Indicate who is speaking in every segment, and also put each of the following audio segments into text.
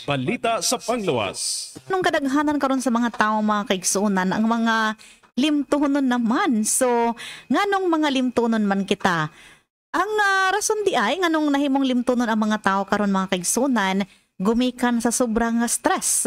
Speaker 1: Balita sa Panglawas.
Speaker 2: Nung kadaghanan karon sa mga tao mga kaigsunan ang mga limtunon naman. So nganong mga limtunon man kita. Ang rason di ay nganong nahimong limtunon ang mga tao karon mga kaigsunan gumikan sa sobrang stress.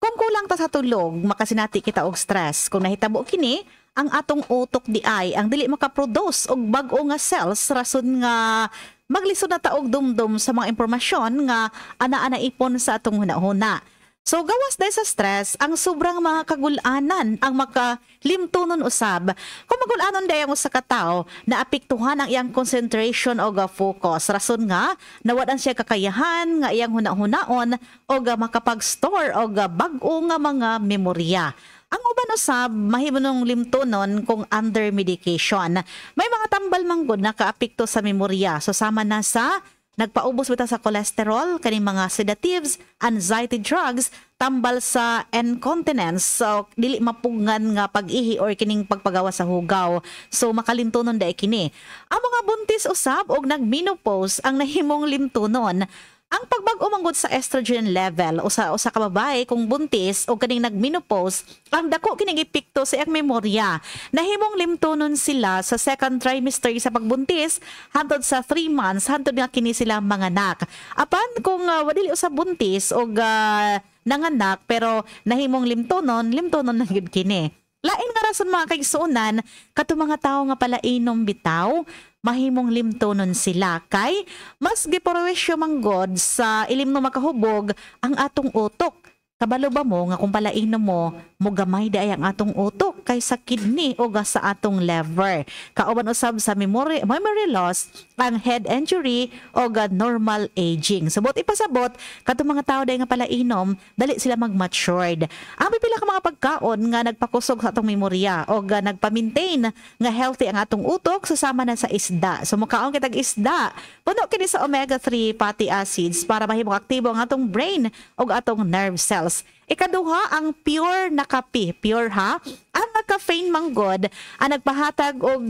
Speaker 2: Kung kulang ta sa tulog, makasinati kita og stress. Kung nahitabo kini, ang atong utok di ay ang dili makaproduce og bag-o nga cells rason nga maglisod na taog dumdum sa mga impormasyon nga ana-ana ipon sa atong hunahuna. So gawas dahil sa stress, ang sobrang mga kagulanan ang makalimtunon usab. Kung magulanon dahil ang usa ka tawo, naapektuhan ang iyang concentration o focus. Rason nga, nawadan siya kakayahan nga iyang hunahunaon o makapag-store o bag-o nga mga memorya. Ang uban usab mahimong limtunon kung under medication. May mga tambal manggod na kaapekto sa memorya. So sama na sa nagpaubos bitaw sa cholesterol, kaning mga sedatives, anxiety drugs, tambal sa incontinence, so dili mapugngan nga pag-ihi or kining pagpagawa sa hugaw. So makalimtunon dai kini. Ang mga buntis usab og nagmenopause ang nahimong limtunon. Ang pagbag-o manggod sa estrogen level o sa ka babae kung buntis o kaning nagmenopause, ang dako kining epekto sa iyang memorya. Nahimong limtunon sila sa second trimester sa pagbuntis hangtod sa 3 months hangtod nga kini sila manganak. Apan kung wadili usab buntis o nanganak pero nahimong limtunon na gyud kini. Lain nga rason mga kaigsuonan, kato mga tao nga pala inom bitaw, mahimong limtonon sila kay mas giporwisyo manggod sa ilim no makahubog ang atong utok. Kabalo ba mo nga kung palainom mo, gamay daay ang atong utok kay sa kidney o sa atong liver. Kauban usab sa memory loss, ang head injury o normal aging. Sabot ipasabot, katong mga tao daay nga palainom, dali sila mag-matured. Ang pipila ka mga pagkaon nga nagpakusog sa atong memorya o nagpa-maintain nga healthy ang atong utok susama na sa isda. So makaon kitag isda, puno kini sa omega-3 fatty acids para mahimong aktibo ang atong brain o atong nerve cells. Ikaduha, ang pure na kape. Pure ha? Ang caffeine manggod, ang nagpahatag og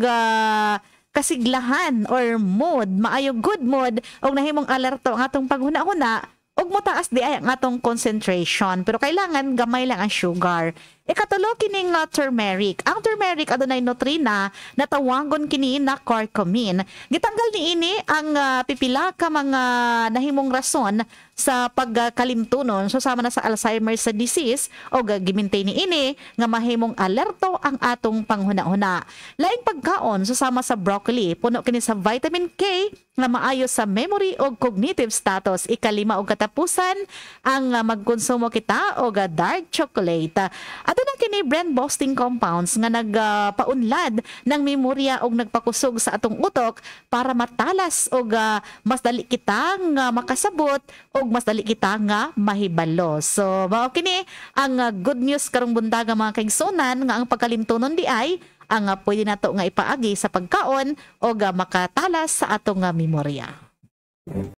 Speaker 2: kasiglahan or mood, maayo good mood, og nahimong alerto ang atong paghuna-huna, og motaas di ay ang atong concentration. Pero kailangan gamay lang ang sugar. Ikatulo kining turmeric. Ang turmeric adunay nutrina na tawagon kini na curcumin. Gitanggal niini ang pipila ka mga nahimong rason sa pagkalimtunon susama na sa Alzheimer's disease o gimintain niini nga mahimong alerto ang atong panghuna-huna. Laing pagkaon susama sa broccoli, puno kini sa vitamin K nga maayo sa memory o cognitive status. Ikalima og katapusan ang magkonsumo kita og dark chocolate. Ato na kini brain boosting compounds nga nagpaunlad ng memorya og nagpakusog sa atong utok para matalas og mas dali kita nga makasabot og mas dali kita nga mahibalo. So mao kini ang good news karong buntaga mga kaigsunan nga ang pagkalimtunon di ay ang pwede nato nga ipaagi sa pagkaon og makatalas sa atong memorya.